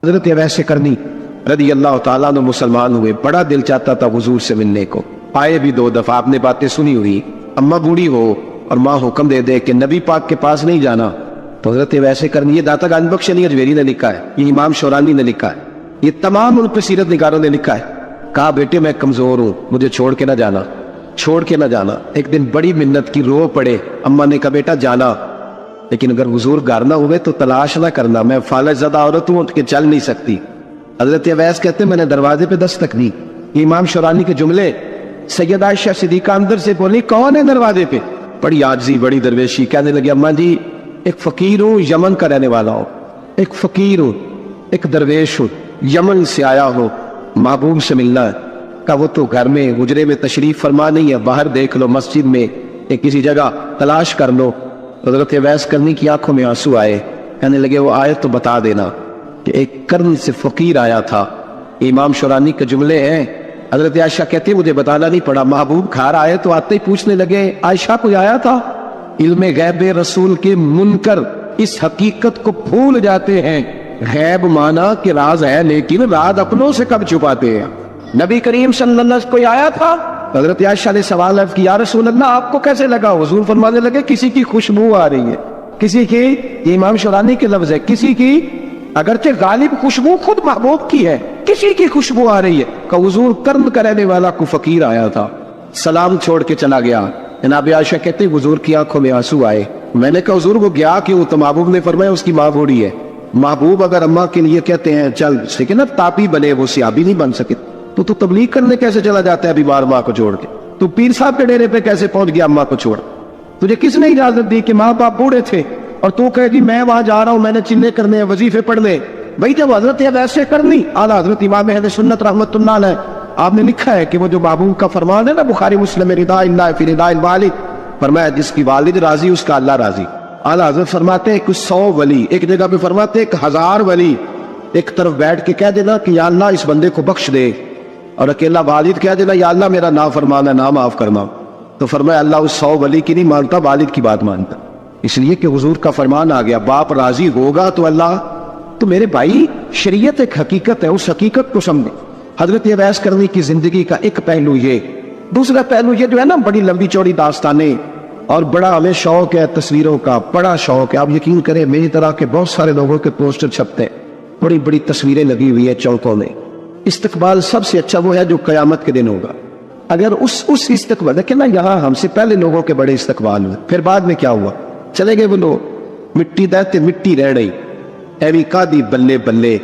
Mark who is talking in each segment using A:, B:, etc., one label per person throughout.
A: حضرت اویس کرنی رضی اللہ تعالیٰ عنہ مسلمان ہوئے، بڑا دل چاہتا تھا حضور سے ملنے کو، آئے بھی 2 دفعہ، آپ نے باتیں سنی ہوئی، اماں بوڑھی ہو اور ماں حکم دے دے کہ نبی پاک کے پاس نہیں جانا، تو حضرت اویس کرنی، یہ داتا گنج بخش علی اجمیری نے لکھا ہے، یہ امام شورانی نے لکھا ہے، یہ تمام ان پہ سیرت نگاروں نے لکھا ہے، کہا بیٹے میں کمزور ہوں، مجھے چھوڑ کے نہ جانا، چھوڑ کے نہ جانا۔ ایک دن بڑی منت کی، رو پڑے، اماں نے کہا بیٹا جانا، لیکن اگر حضور گھر نہ ہوئے تو تلاش نہ کرنا، میں فالج زدہ عورت ہوں کہ چل نہیں سکتی۔ حضرت اویس کہتے ہیں میں نے دروازے پہ دستک دی، یہ امام شورانی کے جملے، سیدہ عائشہ صدیقہ اندر سے بولی کون ہے دروازے پہ؟ بڑی عاجزی، بڑی درویشی، کہنے لگی اماں جی ایک فقیر ہوں، یمن کا رہنے والا ہوں، ایک فقیر ہوں، ایک درویش ہوں، یمن سے آیا ہوں، محبوب سے ملنا ہے۔ کہا وہ تو گھر میں حجرے میں تشریف فرما نہیں ہے، باہر دیکھ لو، مسجد میں یا کسی جگہ تلاش کر لو۔ حضرت اویس کرنی کی آنکھوں میں آنسو آئے، کہنے لگے وہ آئے تو بتا دینا کہ ایک کرن سے فقیر آیا تھا۔ امام شورانی کے جملے ہیں، حضرت عائشہ کہتی مجھے بتانا نہیں پڑا، محبوب گھر آئے تو آتے ہی پوچھنے لگے عائشہ کوئی آیا تھا؟ علم غیب رسول کے منکر اس حقیقت کو بھول جاتے ہیں، غیب مانا کہ راز ہے لیکن راز اپنوں سے کب چھپاتے ہیں۔ نبی کریم صلی اللہ علیہ وسلم کوئی آیا تھا؟ حضرت عائشہ نے سوال ہے کہ یا رسول اللہ آپ کو کیسے لگا؟ حضور فرمانے لگے کسی کی خوشبو آ رہی ہے، کسی کی، یہ امام شورانی کے لفظ ہے، کسی کی، اگرچہ غالب خوشبو خود محبوب کی ہے، کسی کی خوشبو آ رہی ہے۔ کہ حضور کرم کرنے والا کو فقیر آیا تھا، سلام چھوڑ کے چلا گیا۔ جناب عائشہ کہتے حضور کی آنکھوں میں آنسو آئے، میں نے کہا حضور وہ گیا کیوں؟ تو محبوب نے فرمایا اس کی ماں بوڑھی ہے۔ محبوب اگر اماں کے لیے کہتے ہیں چل، لیکن نا تاپی بنے، وہ صحابی نہیں بن سکے، تو تبلیغ کرنے کیسے چلا جاتا ہے بیمار ماں کو چھوڑ کے؟ تو پیر صاحب کے ڈیرے پہ کیسے پہنچ گیا اماں کو چھوڑ؟ تجھے کس نے اجازت دی کہ ماں باپ بوڑھے تھے اور تو کہے جی میں وہاں جا رہا ہوں، میں نے چلے کرنے ہیں، وظیفے پڑھنے؟ بھائی جب حضرت اویس کرنی اعلیٰ حضرت امام اہل سنت رحمت اللہ علیہ، آپ نے لکھا ہے کہ وہ جو محبوب کا فرمان ہے نا بخاری مسلم میں، رضا اللہ فی رضا الوالد، فرمایا جس کی والد راضی اس کا اللہ راضی۔ اعلیٰ حضرت فرماتے ہیں کہ 100 ولی، ایک جگہ پہ فرماتے ہیں کہ 1000 ولی ایک طرف بیٹھ کے کہہ دینا کہ یا اللہ اس بندے کو بخش دے، اور اکیلا والد کہہ دینا یا اللہ میرا نافرمان ہے، نہ معاف کرنا، تو فرمایا اللہ اس 100 ولی کی نہیں مانتا، والد کی بات مانتا، اس لیے کہ حضور کا فرمان آ گیا باپ راضی ہوگا تو اللہ۔ تو میرے بھائی شریعت ایک حقیقت ہے، اس حقیقت کو سمجھیں۔ حضرت اویس کرنی کی زندگی کا ایک پہلو یہ، دوسرا پہلو یہ جو ہے نا بڑی لمبی چوڑی داستانیں، اور بڑا ہمیں شوق ہے تصویروں کا، بڑا شوق ہے، آپ یقین کریں میری طرح کے بہت سارے لوگوں کے پوسٹر چھپتے ہیں، بڑی بڑی تصویریں لگی ہوئی ہیں چوکوں میں۔ استقبال سب سے اچھا وہ ہے جو قیامت کے دن ہوگا، اگر اس استقبال، دیکھیں نا یہاں ہم سے پہلے لوگوں کے بڑے استقبال ہوئے، پھر بعد میں کیا ہوا؟ چلے گئے وہ لوگ، مٹی دہتے مٹی رہ رہی، ایوی کادی بلے بلے،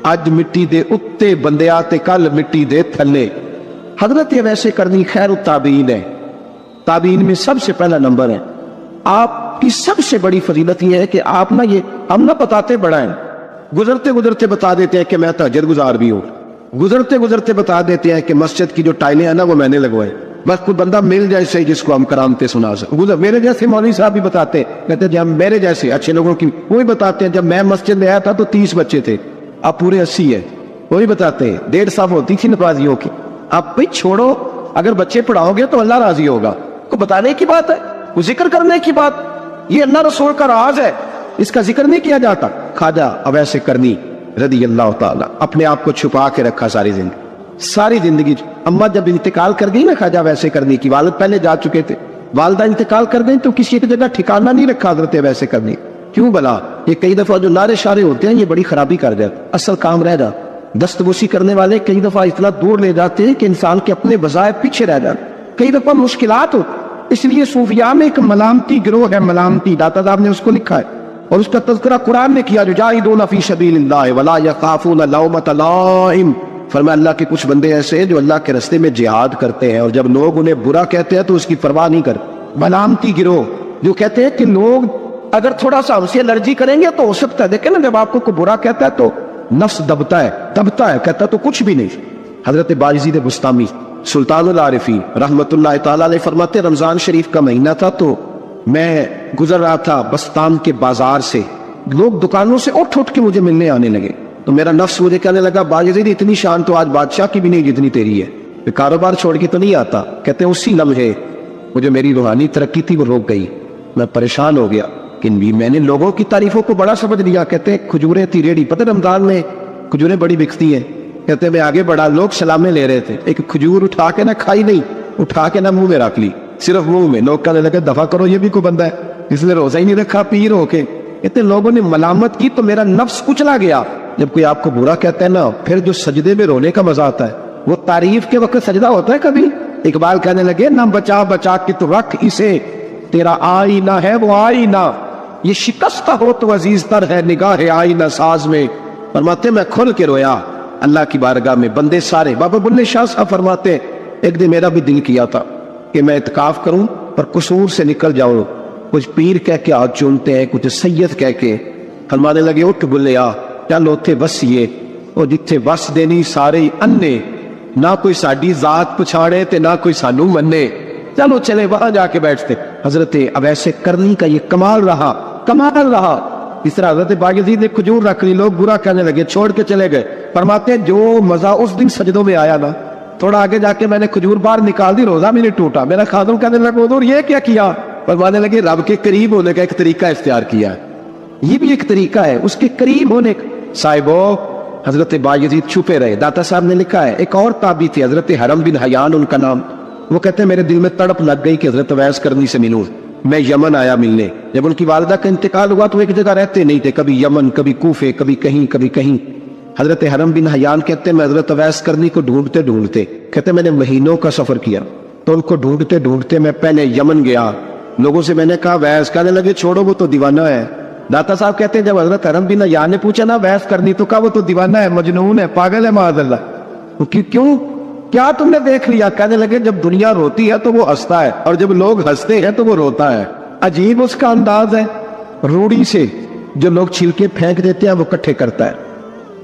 A: اج مٹی دے اتے بندے آتے کل مٹی دے تھلے۔ حضرت اویس کرنی خیر التابعین ہے، تابعین میں سب سے پہلا نمبر ہے۔ آپ کی سب سے بڑی فضیلت یہ ہے کہ آپ نہ، یہ ہم نہ بتاتے بڑا ہیں، گزرتے گزرتے بتا دیتے ہیں کہ میں تہجد گزار بھی ہوں، گزرتے گزرتے بتا دیتے ہیں کہ مسجد کی جو ٹائلیں ہیں نا وہ میں نے لگوائے، بس کوئی بندہ مل جائے صحیح جس کو ہم کرامتے سنا سکیں۔ میرے جیسے مولوی صاحب بھی بتاتے ہیں، کہتے ہیں جب میرے جیسے اچھے لوگوں کی، وہی بتاتے ہیں جب میں مسجد میں آیا تھا تو 30 بچے تھے، اب پورے 80 ہے، وہی بتاتے ہیں 150 ہوتی تھی نمازیوں کی۔ اب بھائی چھوڑو، اگر بچے پڑھاؤ گے تو اللہ راضی ہوگا، کو بتانے کی بات ہے، کو ذکر کرنے کی بات، یہ اللہ رسول کا راز ہے، اس کا ذکر نہیں کیا جاتا۔ خواجہ اویس کرنی رضی اللہ تعالیٰ اپنے آپ کو چھپا کے رکھا ساری زندگی۔ اماں جب انتقال کر گئی نا خواجہ اویس کرنی کی، والد پہلے جا چکے تھے، والدہ انتقال کر گئی تو کسی ایک جگہ ٹھکانہ نہیں رکھا حضرت اویس کرنی۔ کیوں بلا؟ یہ کئی دفعہ جو نعرے شارے ہوتے ہیں یہ بڑی خرابی کر جاتے، اصل کام رہ جاتا۔ دستبوسی کرنے والے کئی دفعہ اتنا دور لے جاتے ہیں کہ انسان کے اپنے وظائف پیچھے رہ جاتے، کئی دفعہ مشکلات ہوتی۔ اس لیے صوفیاء میں ایک ملامتی گروہ ہے، ملامتی، داتا صاحب نے اس کو لکھا ہے اور اس کا تذکرہ قرآن نے کیا، یجاہدون فی سبیل اللہ ولا یخافون لومۃ لائم۔ فرمایا اللہ کے کچھ بندے ایسے ہیں جو اللہ کے راستے میں جہاد کرتے ہیں اور جب لوگ انہیں برا کہتے ہیں تو اس کی پرواہ نہیں کرتے۔ ملامتی گروہ جو کہتے ہیں کہ لوگ اگر تھوڑا سا ہم سے الرجی کریں گے تو ہو سکتا ہے، دیکھیں نا جب آپ کو کوئی برا کہتا ہے تو نفس دبتا ہے، کہتا تو کچھ بھی نہیں۔ حضرت بایزید بسطامی سلطان العارفین رحمت اللہ تعالیٰ علیہ فرماتے رمضان شریف کا مہینہ تھا تو میں گزر رہا تھا بستان کے بازار سے، لوگ دکانوں سے اٹھ کے مجھے ملنے آنے لگے، تو میرا نفس مجھے کہنے لگا بایزید اتنی شان تو آج بادشاہ کی بھی نہیں جتنی تیری ہے، میں کاروبار چھوڑ کے تو نہیں آتا۔ کہتے ہیں اسی لمحے وہ جو میری روحانی ترقی تھی وہ رک گئی، میں پریشان ہو گیا کہ میں نے لوگوں کی تعریفوں کو بڑا سمجھ لیا۔ کہتے ہیں کھجوریں تھی ریڑھی، پتہ رمضان میں کھجوریں بڑی بکتی ہیں. کہتے میں آگے بڑھا, لوگ سلامیں لے رہے تھے, ایک کھجور اٹھا کے نہ کھائی نہیں, اٹھا کے نہ منہ میں رکھ لی, صرف منہ میں. لوگ کہنے لگے دفع کرو, یہ بھی کوئی بندہ ہے, اس نے روزہ ہی نہیں رکھا, پیر ہو کے. کہتے لوگوں نے ملامت کی تو میرا نفس کچلا گیا. جب کوئی آپ کو برا کہتا ہے نا, پھر جو سجدے میں رونے کا مزہ آتا ہے, وہ تعریف کے وقت سجدہ ہوتا ہے کبھی. اقبال کہنے لگے نہ بچا بچا کے تو رکھ اسے, تیرا آئینہ ہے وہ آئینہ, یہ شکستہ ہو تو عزیز تر ہے نگاہ آئینہ ساز میں. فرماتے میں کھل کے رویا اللہ کی بارگاہ میں. بندے سارے, بابا بلے شاہ صاحب فرماتے ایک دن میرا بھی دل کیا تھا کہ میں اعتکاف کروں پر قصور سے نکل جاؤں. کچھ پیر کہہ کے ہاتھ چومتے ہیں, کچھ سید کہہ کے. فرمانے لگے اٹھ بلیا چل اوتھے بسیے, اور جتھے بس دینی سارے انے, نہ کوئی ساڈی ذات پچھاڑے تے نہ کوئی سانو منے, چلو چلے وہاں جا کے بیٹھتے. حضرت اویس کرنی کا یہ کمال رہا, کمال رہا. اس طرح حضرت باقی نے کھجور رکھ لی, لوگ برا کہنے لگے, چھوڑ کے چلے گئے. فرماتے ہیں جو مزہ اس دن سجدوں میں آیا نا, تھوڑا آگے جا کے میں نے کھجور باہر نکال دی, روزہ بھی نہیں ٹوٹا. میرا خادم کہنے لگا حضور یہ کیا کیا؟ فرمانے لگے رب کے قریب ہونے کا ایک طریقہ اختیار کیا ہے, یہ بھی ایک طریقہ ہے اس کے قریب ہونے کا. صاحبو حضرت باجید چھپے رہے. داتا صاحب نے لکھا ہے ایک اور تابعی تھے حضرت حرم بن حیان ان کا نام. وہ کہتے ہیں میرے دل میں تڑپ لگ گئی کہ حضرت اویس کرنی سے ملوں. میں یمن آیا ملنے. جب ان کی والدہ کا انتقال ہوا تو ایک جگہ رہتے نہیں تھے, کبھی یمن, کبھی کوفے, کبھی کہیں کبھی کہیں. حضرت حرم بن حیان کہتے ہیں میں حضرت اویس کرنی کو ڈھونڈتے ڈھونڈتے, کہتے میں نے مہینوں کا سفر کیا, تو ان کو ڈھونڈتے ڈھونڈتے میں پہلے یمن گیا. لوگوں سے میں نے کہا ویس, کہنے لگے چھوڑو وہ تو دیوانہ ہے. داتا صاحب کہتے ہیں جب حضرت حرم بن حیان نے پوچھا نا ویس کرنی, تو کہا وہ تو دیوانہ ہے, مجنون ہے, پاگل ہے معاذ اللہ. کیوں, کیا تم نے دیکھ لیا؟ کہنے لگے جب دنیا روتی ہے تو وہ ہنستا ہے, اور جب لوگ ہنستے ہیں تو وہ روتا ہے. عجیب اس کا انداز ہے. روڑی سے جو لوگ چھلکے پھینک دیتے ہیں وہ کٹھے کرتا ہے.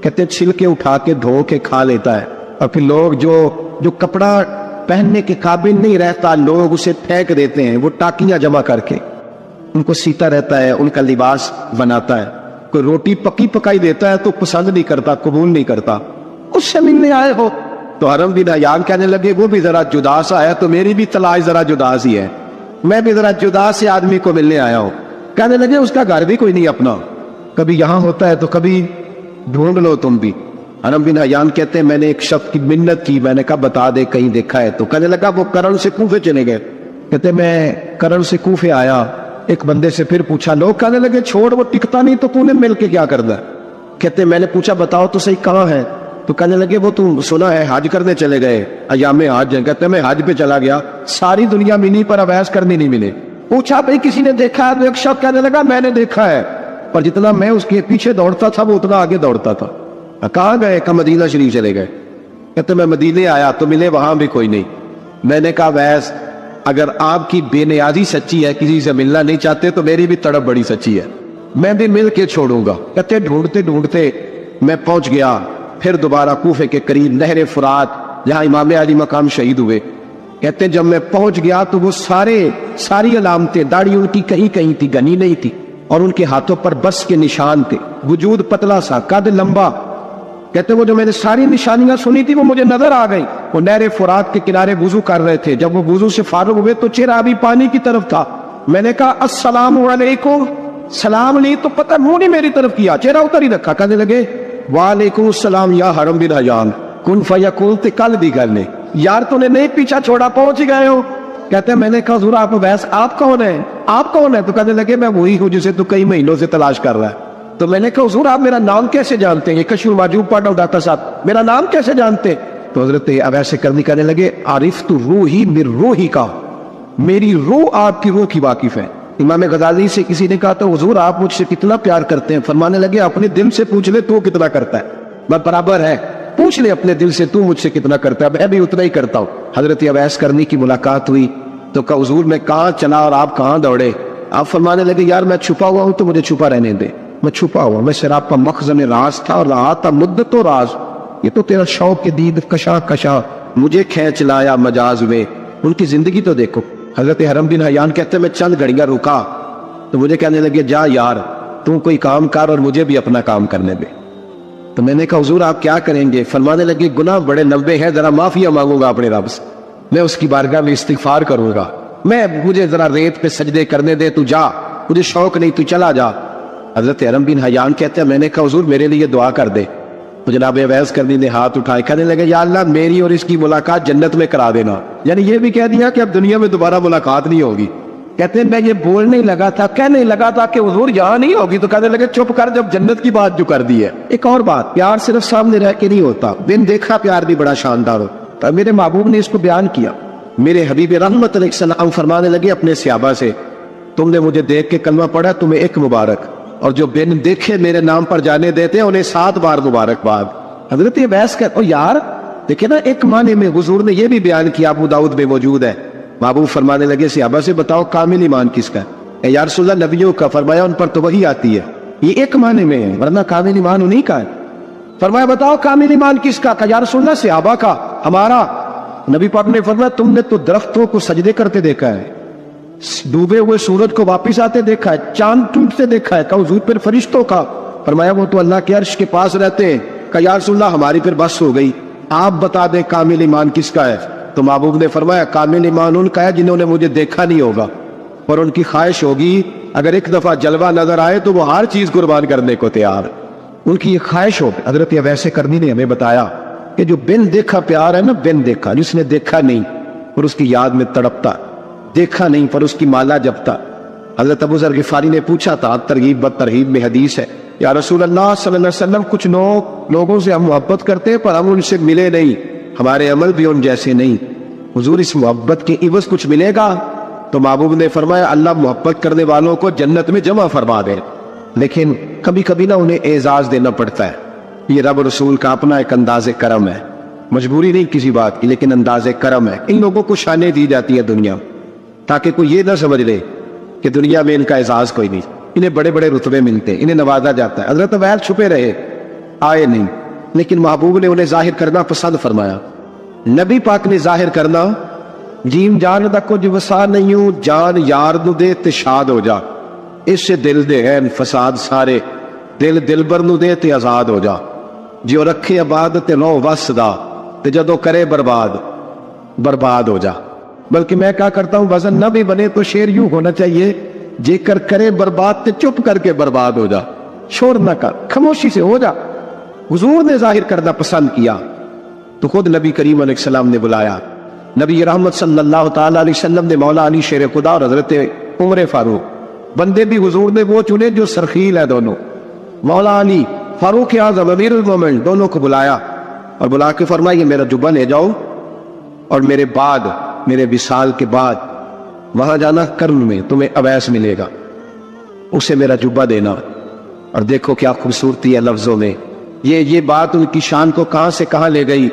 A: کہتے ہیں چھلکے اٹھا کے دھو کے کھا لیتا ہے, اور پھر لوگ جو کپڑا پہننے کے قابل نہیں رہتا لوگ اسے پھینک دیتے ہیں, وہ ٹاکیاں جمع کر کے ان کو سیتا رہتا ہے, ان کا لباس بناتا ہے. کوئی روٹی پکی پکائی دیتا ہے تو پسند نہیں کرتا, قبول نہیں کرتا. اس سے ملنے آئے ہو؟ تو حرم بن حیان کہنے لگے وہ بھی ذرا جدا سا ہے, تو میری بھی تلاش ذرا جدا سی ہے, میں بھی ذرا جدا سے آدمی کو ملنے آیا ہوں. کہنے لگے اس کا گھر بھی کوئی نہیں اپنا, کبھی یہاں ہوتا ہے تو کبھی ڈھونڈ لو تم بھی. حرم بن حیان کہتے ہیں میں نے ایک شخص کی منت کی, میں نے کہا بتا دے کہیں دیکھا ہے. تو کہنے لگا وہ کرن سے کوفے چلے گئے. کہتے میں کرن سے کوفے آیا, ایک بندے سے پھر پوچھا, لوگ کہنے لگے چھوڑ وہ ٹکتا نہیں, تو تو نے مل کے کیا کرنا ہے؟ کہتے میں نے پوچھا بتاؤ تو صحیح کہاں ہے؟ تو کہنے لگے وہ تو سنا ہے حج کرنے چلے گئے, ایام حج ہیں. کہتے میں حج پہ چلا گیا, ساری دنیا ملی پر اویس کرنی نہیں ملے. پوچھا بھئی کسی نے دیکھا ہے؟ تو ایک شخص کہنے لگا میں نے دیکھا ہے, پر جتنا میں اس کے پیچھے دوڑتا تھا وہ اتنا آگے دوڑتا تھا. کہاں گئے؟ کہ مدینہ شریف چلے گئے. کہتے میں مدینے آیا تو ملے وہاں بھی کوئی نہیں. میں نے کہا ویس اگر آپ کی بے نیازی سچی ہے, کسی سے ملنا نہیں چاہتے, تو میری بھی تڑپ بڑی سچی ہے, میں بھی مل کے چھوڑوں گا. کہتے ڈھونڈتے ڈھونڈتے میں پہنچ گیا پھر دوبارہ کوفے کے قریب نہر فرات, جہاں امام علی مقام شہید ہوئے. کہتے جب میں پہنچ گیا تو وہ ساری علامتیں, داڑھی ان کی کہیں کہیں تھی, گنی نہیں تھی, اور ان کے ہاتھوں پر بس کے نشان تھے, وجود پتلا سا, قد لمبا. کہتے وہ جو میں نے ساری نشانیاں سنی تھی وہ مجھے نظر آ گئی. وہ نہر فرات کے کنارے وضو کر رہے تھے, جب وہ وضو سے فارغ ہوئے تو چہرہ ابھی پانی کی طرف تھا. میں نے کہا السلام علیکم, سلام نہیں تو پتہ منہ نہیں میری طرف کیا, چہرہ اتر ہی رکھا. کہنے لگے وعلیکم السلام یا حرم بن حیان, کن فیکون. تے کل دی گل نے یار تو نے نہیں پیچھا چھوڑا, پہنچ گئے ہو. کہتے ہیں میں نے کہا حضور آپ ویس آپ کون ہیں, آپ کون ہیں؟ تو کہنے لگے میں وہی ہوں جسے تو کئی مہینوں سے تلاش کر رہا ہے. تو میں نے کہا حضور آپ میرا نام کیسے جانتے ہیں؟ یہ کشف المحجوب پڑھ رہا ہوں داتا صاحب, میرا نام کیسے جانتے ہیں؟ تو حضرت اویس کرنی کہنے لگے عارف تو روحی من روحی کا, میری روح آپ کی روح کی واقف ہے. امام غزالی سے کسی نے کہا تو حضور آپ مجھ سے کتنا پیار کرتے ہیں؟ فرمانے لگے اپنے دل سے پوچھ لے تو کتنا کرتا ہے, میں برابر ہے, پوچھ لے اپنے دل سے تو مجھ سے کتنا کرتا ہے, میں بھی اتنا ہی کرتا ہوں. حضرت اویس کرنی کی ملاقات ہوئی تو کہا حضور میں کہاں چلا اور آپ کہاں دوڑے؟ آپ فرمانے لگے یار میں چھپا ہوا ہوں تو مجھے چھپا رہنے دے, میں چھپا ہوا, میں سراپا مخزن راز تھا اور رہا تھا مدت و راز. یہ تو تیرا شوق کے دید کشا کشا مجھے کھینچ لایا مجاز میں. ان کی زندگی تو دیکھو. حضرت حرم بن حیان کہتے میں چند گھڑیاں رکا تو مجھے کہنے لگے جا یار تم کوئی کام کر اور مجھے بھی اپنا کام کرنے دے. تو میں نے کہا حضور آپ کیا کریں گے؟ فرمانے لگے گناہ بڑے لمبے ہیں, ذرا معافیا مانگوں گا اپنے رب سے, میں اس کی بارگاہ میں استغفار کروں گا, مجھے ذرا ریت پہ سجدے کرنے دے, تو جا, مجھے شوق نہیں, تو چلا جا. حضرت حرم بن حیان کہتے ہیں میں نے کہا حضور میرے لیے دعا کر دے. تو جناب اویس کرنی نے ہاتھ اٹھائے، کہنے لگے یا اللہ میری اور اس کی ملاقات جنت میں کرا دینا، یعنی یہ بھی کہہ دیا کہ اب دنیا میں دوبارہ ملاقات نہیں ہوگی۔ کہتے ہیں میں یہ بولنے لگا تھا، کہنے لگا تھا کہ حضور یہاں نہیں ہوگی، تو کہنے لگے چپ کر، جب جنت کی بات جو کر دی ہے۔ ایک اور بات، پیار صرف سامنے رہ کے نہیں ہوتا، بن دیکھا پیار بھی بڑا شاندار ہوتا۔ میرے محبوب نے اس کو بیان کیا، میرے حبیب رحمت علیہ السلام فرمانے لگے اپنے صحابہ سے، تم نے مجھے دیکھ کے کلمہ پڑھا، تمہیں ایک مبارک، اور جو بن دیکھے میرے نام پر جانے دیتے ہیں انہیں 7 بار مبارکباد۔ حضرت عبیس کہ او یار دیکھیں نا، ایک معنی میں حضور نے یہ بھی بیان کیا، ابو داؤد میں موجود ہے۔ محبوب فرمانے لگے صحابہ سے بتاؤ کامل ایمان کس کا ہے؟ یا رسول اللہ نبیوں کا۔ فرمایا ان پر تو وہی آتی ہے، یہ ایک معنی میں ہے، ورنہ کامل ایمان انہی کا ہے۔ فرمایا بتاؤ کامل ایمان کس کا؟ کہا یا رسول اللہ صحابہ کا، ہمارا۔ نبی پاک نے فرمایا تم نے تو درختوں کو سجدے کرتے دیکھا ہے، ڈوبے ہوئے سورج کو واپس آتے دیکھا ہے، چاند ٹوٹتے دیکھا ہے۔ کہا حضور پھر فرشتوں کا؟ فرمایا وہ تو اللہ کے عرش کے پاس رہتے ہیں۔ کہا یا رسول اللہ ہماری پھر بس ہو گئی، آپ بتا دیں کامل ایمان کس کا ہے؟ تو محبوب نے فرمایا کامل ایمان ان کا ہے جنہوں نے مجھے دیکھا نہیں ہوگا، اور ان کی خواہش ہوگی اگر ایک دفعہ جلوہ نظر آئے تو وہ ہر چیز قربان کرنے کو تیار، ان کی یہ خواہش ہوگی۔ حضرت اویس کرنی نے ہمیں بتایا کہ جو بن دیکھا پیار ہے نا، بن دیکھا، جس نے دیکھا نہیں اور اس کی یاد میں تڑپتا، دیکھا نہیں پر اس کی مالا جپتا۔ حضرت ابو ذر غفاری نے پوچھا تھا، ترغیب ترہیب میں حدیث ہے، یا رسول اللہ صلی اللہ علیہ وسلم کچھ لوگوں سے ہم محبت کرتے ہیں پر ہم ان سے ملے نہیں، ہمارے عمل بھی ان جیسے نہیں، حضور اس محبت کے عوض کچھ ملے گا؟ تو محبوب نے فرمایا اللہ محبت کرنے والوں کو جنت میں جمع فرما دے، لیکن کبھی کبھی نہ انہیں اعزاز دینا پڑتا ہے۔ یہ رب رسول کا اپنا ایک انداز کرم ہے، مجبوری نہیں کسی بات کی، لیکن انداز کرم ہے۔ ان لوگوں کو شانیں دی جاتی ہے دنیا، تاکہ کوئی یہ نہ سمجھ لے کہ دنیا میں ان کا اعزاز کوئی نہیں، انہیں بڑے بڑے رتبے ملتے ہیں، انہیں نوازا جاتا ہے۔ حضرت اویس چھپے رہے، آئے نہیں، لیکن محبوب نے انہیں ظاہر کرنا پسند فرمایا۔ نبی پاک نے ظاہر کرنا، جیم جان دا کچھ وسا نہیں ہوں، جان یار نو دے تے شاد ہو جا، اس سے دل دے ہیں فساد سارے، دل دلبر نو دے تے آزاد ہو جا، جو رکھے آباد تے رو وس دا، تے جدو کرے برباد ہو جا۔ بلکہ میں کہا کرتا ہوں وزن نہ بھی بنے تو شعر یوں ہونا چاہیے، جے کر کرے برباد تے چپ کر کے برباد ہو جا، شور نہ کر، خاموشی سے ہو جا۔ حضور نے ظاہر کرنا پسند کیا تو خود نبی کریم علیہ السلام نے بلایا۔ نبی رحمت صلی اللہ تعالی علیہ وسلم نے مولا علی شیر خدا اور حضرت عمر فاروق، بندے بھی حضور نے وہ چنے جو سرخیل ہے دونوں، مولا علی فاروق اعظم امیر المومنین، دونوں کو بلایا اور بلا کے فرمایا یہ میرا جبہ لے جاؤ، اور میرے بعد، میرے وصال کے بعد وہاں جانا کرن میں تمہیں اویس ملے گا، اسے میرا جبہ دینا۔ اور دیکھو کیا خوبصورتی ہے لفظوں میں، یہ بات ان کی شان کو کہاں سے کہاں لے گئی۔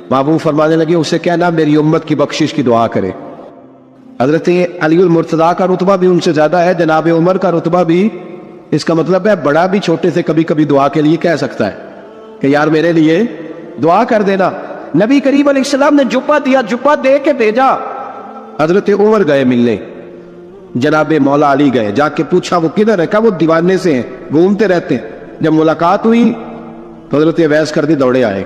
A: محبوب فرمانے لگے اسے کہنا میری امت کی بخشش کی دعا کرے۔ حضرت علی المرتضیٰ کا رتبہ بھی ان سے زیادہ ہے، جناب عمر کا رتبہ بھی، اس کا مطلب ہے بڑا بھی چھوٹے سے کبھی کبھی دعا کے لیے کہہ سکتا ہے کہ یار میرے لیے دعا کر دینا۔ نبی کریم علیہ السلام نے جبہ دیا، جبہ دے کے بھیجا۔ حضرت عمر گئے ملنے، جناب مولا علی گئے، جا کے پوچھا وہ کدھر ہے؟ کہا وہ دیوانے سے ہیں، گھومتے رہتے ہیں۔ جب ملاقات ہوئی تو حضرت اویس کرنی دوڑے آئے۔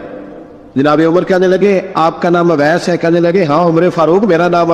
A: جناب عمر کہنے لگے آپ کا نام اویس ہے؟ کہنے لگے ہاں عمر فاروق میرا نام